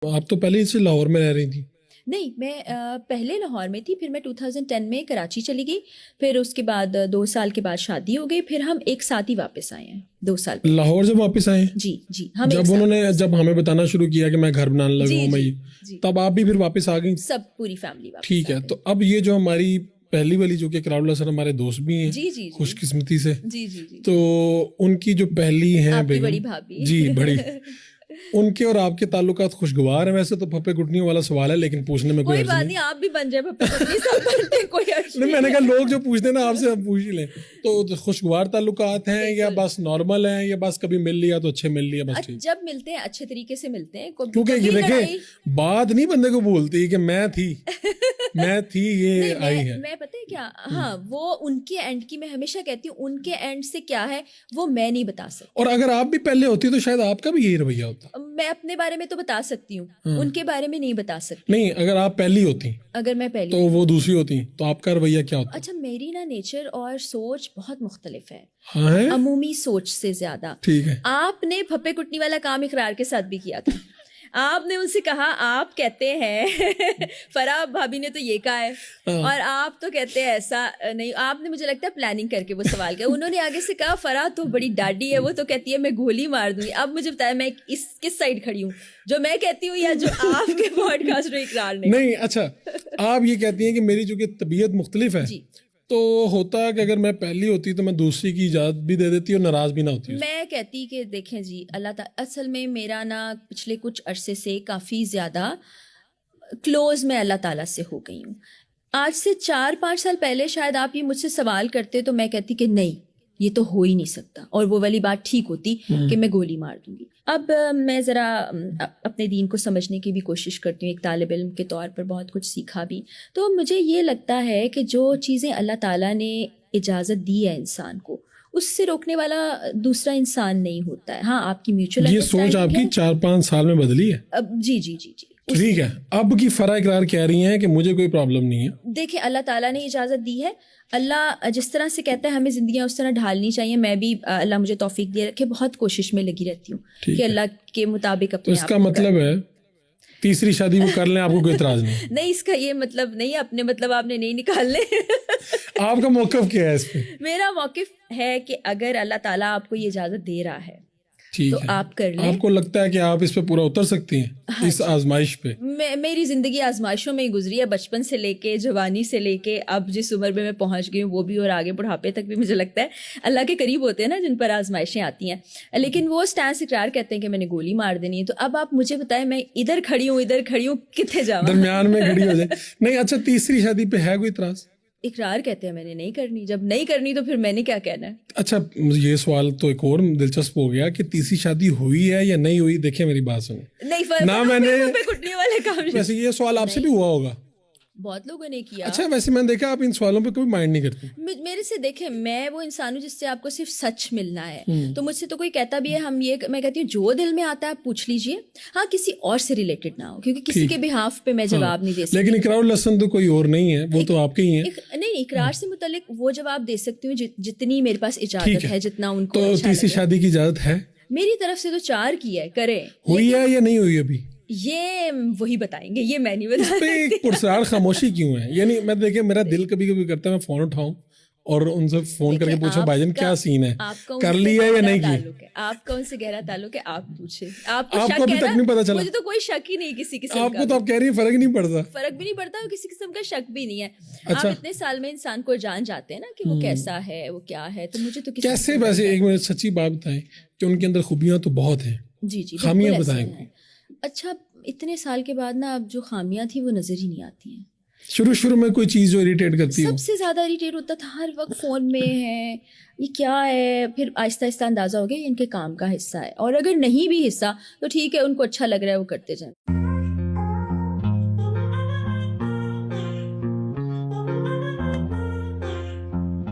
آپ تو پہلے ہی سے لاہور میں رہ رہی تھی؟ نہیں، میں پہلے لاہور میں تھی، پھر میں 2010 میں کراچی چلی گئی، پھر اس کے بعد 2 سال کے بعد شادی ہو گئی، پھر ہم ایک ساتھ ہی واپس آئے ہیں 2 سال پہلے۔ لاہور جب واپس آئے؟ جی جی، ہم جب انہوں نے جب ہمیں بتانا شروع کیا کہ میں گھر بنانے لگا ہوں میں، تب آپ بھی پھر واپس آ گئی؟ سب پوری فیملی واپس۔ ٹھیک ہے، تو اب یہ جو ہماری پہلی والی جو کہ اقرار اللہ سر ہمارے دوست بھی ہیں جی جی خوش قسمتی سے، جی جی جی، تو ان کی جو پہلی ہیں آپ کی بیگم، بڑی بھابھی، جی بڑی، ان کے اور آپ کے تعلقات خوشگوار ہیں؟ ویسے تو پھپے گھٹنیوں والا سوال ہے لیکن پوچھنے میں کوئی بات نہیں، آپ بھی بن جائے پھپے گھٹنی، سب بنتے ہیں، کوئی عرض نہیں، میں نے کہا لوگ جو پوچھتے ہیں نا آپ سے ہم پوچھ ہی لیں، تو خوشگوار تعلقات ہیں یا بس نارمل ہیں یا بس کبھی مل لیا تو اچھے مل لیا بس ٹھیک؟ جب ملتے ہیں اچھے طریقے سے ملتے ہیں، کیونکہ یہ دیکھیں بات نہیں بندے کو بولتی کہ میں تھی یہ آئی ہے، میں پتہ ہے کیا، ہاں وہ ان کے اینڈ کی، میں ہمیشہ کہتی ہوں ان کے اینڈ سے کیا ہے وہ میں نہیں بتا سکتی، اور اگر آپ بھی پہلے ہوتی تو شاید آپ کا بھی یہی رویہ ہوتا۔ میں اپنے بارے میں تو بتا سکتی ہوں، ان کے بارے میں نہیں بتا سکتی۔ نہیں، اگر آپ پہلی ہوتی، اگر میں پہلی تو وہ دوسری ہوتی تو آپ کا رویہ کیا ہوتا؟ اچھا، میری نا نیچر اور سوچ بہت مختلف ہے، ہاں، عمومی سوچ سے زیادہ۔ ٹھیک ہے، آپ نے پھپے کٹنی والا کام اقرار کے ساتھ بھی کیا تھا، آپ نے ان سے کہا آپ کہتے ہیں فرح بھابی نے تو یہ کہا ہے اور آپ تو کہتے ہیں ایسا نہیں، آپ نے مجھے لگتا ہے پلاننگ کر کے وہ سوال کیا، انہوں نے آگے سے کہا فرح تو بڑی ڈاڈی ہے، وہ تو کہتی ہے میں گولی مار دوں گی۔ اب مجھے بتایا میں کس سائڈ کھڑی ہوں، جو میں کہتی ہوں یا جو آپ کے پوڈ کاسٹ اقرار نہیں؟ اچھا، آپ یہ کہتی ہیں کہ میری چونکہ طبیعت مختلف ہے، جی، تو ہوتا کہ اگر میں پہلی ہوتی تو میں دوسری کی اجازت بھی دے دیتی اور ناراض بھی نہ ہوتی۔ میں کہتی کہ دیکھیں جی، اللہ تعالیٰ اصل میں میرا نا پچھلے کچھ عرصے سے کافی زیادہ کلوز میں اللہ تعالیٰ سے ہو گئی ہوں۔ آج سے 4-5 سال پہلے شاید آپ یہ مجھ سے سوال کرتے تو میں کہتی کہ نہیں، یہ تو ہو ہی نہیں سکتا، اور وہ والی بات ٹھیک ہوتی کہ میں گولی مار دوں گی۔ اب میں ذرا اپنے دین کو سمجھنے کی بھی کوشش کرتی ہوں، ایک طالب علم کے طور پر بہت کچھ سیکھا بھی، تو مجھے یہ لگتا ہے کہ جو چیزیں اللہ تعالیٰ نے اجازت دی ہے انسان کو، اس سے روکنے والا دوسرا انسان نہیں ہوتا ہے۔ ہاں، آپ کی میوچل یہ سوچ آپ کی 4-5 سال میں بدلی ہے؟ جی جی جی جی، ٹھیک ہے، اب کی فرح اقرار کہہ رہی ہیں کہ مجھے کوئی پرابلم نہیں ہے۔ دیکھیں، اللہ تعالیٰ نے اجازت دی ہے، اللہ جس طرح سے کہتا ہے ہمیں زندگیاں اس طرح ڈھالنی چاہیے، میں بھی اللہ مجھے توفیق دے رکھے بہت کوشش میں لگی رہتی ہوں کہ اللہ کے مطابق اپنے آپ۔ اس کا مطلب ہے تیسری شادی وہ کر لیں، آپ کو کوئی اعتراض نہیں؟ نہیں، اس کا یہ مطلب نہیں، اپنے مطلب آپ نے نہیں نکالنے۔ آپ کا موقف کیا ہے اس پہ؟ میرا موقف ہے کہ اگر اللہ تعالیٰ آپ کو یہ اجازت دے رہا ہے تو آپ کر لیں۔ آپ کو لگتا ہے کہ آپ اس پہ پورا اتر سکتی ہیں اس آزمائش پہ؟ میری زندگی آزمائشوں میں ہی گزری ہے، بچپن سے لے کے جوانی سے لے کے اب جس عمر میں پہنچ گئی ہوں وہ بھی، اور آگے بڑھاپے تک بھی مجھے لگتا ہے اللہ کے قریب ہوتے ہیں نا جن پر آزمائشیں آتی ہیں، لیکن وہ اسٹانس اقرار کہتے ہیں کہ میں نے گولی مار دینی ہے۔ تو اب آپ مجھے بتائیں، میں ادھر کھڑی ہوں کتنے جاؤں، درمیان میں کھڑی ہو جائے؟ نہیں، اچھا تیسری شادی پہ ہے کوئی اعتراض؟ اقرار کہتے ہیں میں نے نہیں کرنی، جب نہیں کرنی تو پھر میں نے کیا کہنا ہے۔ اچھا، یہ سوال تو ایک اور دلچسپ ہو گیا کہ تیسری شادی ہوئی ہے یا نہیں ہوئی؟ دیکھیں میری بات سنیں، نہیں، نہ میں نے کٹنے والے کام، ویسے یہ سوال آپ سے بھی ہوا ہوگا، بہت لوگوں نے کیا۔ اچھا ویسے میں نے دیکھا آپ ان سوالوں پہ کبھی مائنڈ نہیں کرتی۔ میرے سے دیکھیں، میں وہ انسان ہوں جس سے آپ کو صرف سچ ملنا ہے، تو مجھ سے تو کوئی کہتا بھی ہے میں کہتی ہوں جو دل میں آتا ہے آپ پوچھ لیجئے، ہاں کسی اور سے ریلیٹڈ نہ ہو، کیونکہ کسی کے بہاف پہ میں جواب نہیں دے سکتی۔ لیکن اقرار الحسن تو کوئی اور نہیں ہے، وہ تو آپ کے ہی ہیں۔ نہیں، اقرار سے متعلق وہ جواب دے سکتی ہوں جتنی میرے پاس اجازت ہے، جتنا ان کو تو تیسری شادی کی اجازت ہے؟ میری طرف سے تو 4 کی ہے، کریں۔ ہوئی ہے یا نہیں ہوئی ابھی؟ یہ وہی بتائیں گے، یہ میں نہیں بتا سکتی۔ پرسرار خاموشی کیوں ہے؟ یعنی میں دیکھیں میرا دل کبھی کبھی کرتا ہے میں فون اٹھاؤں اور ان سے فون کر کے پوچھوں بھائی جان کیا سین ہے، کر لیا یا نہیں کی؟ آپ کا ان سے گہرا تعلق ہے، آپ پوچھیں۔ آپ کو ابھی تک نہیں پتا چلا؟ مجھے تو کوئی شک ہی نہیں کسی قسم کا۔ آپ کو تو آپ کہہ رہی ہیں فرق نہیں پڑتا؟ فرق بھی نہیں پڑتا اور کسی قسم کا شک بھی نہیں ہے۔ آپ اتنے سال میں انسان کو جان جاتے ہیں نا کہ وہ کیسا ہے، وہ کیا ہے، تو مجھے تو کیسے، ویسے ایک منٹ سچی بات بتائیں کہ ان کے اندر خوبیاں تو بہت ہیں، جی جی، خامیاں بتائیں۔ اچھا، اتنے سال کے بعد نا اب جو خامیاں تھیں وہ نظر ہی نہیں آتی ہیں۔ شروع میں کوئی چیز جو اریٹیٹ کرتی ہے؟ سب سے زیادہ اریٹیٹ ہوتا تھا ہر وقت فون میں ہے، یہ کیا ہے، پھر آہستہ آہستہ اندازہ ہو گیا یہ ان کے کام کا حصہ ہے، اور اگر نہیں بھی حصہ تو ٹھیک ہے، ان کو اچھا لگ رہا ہے وہ کرتے جائیں۔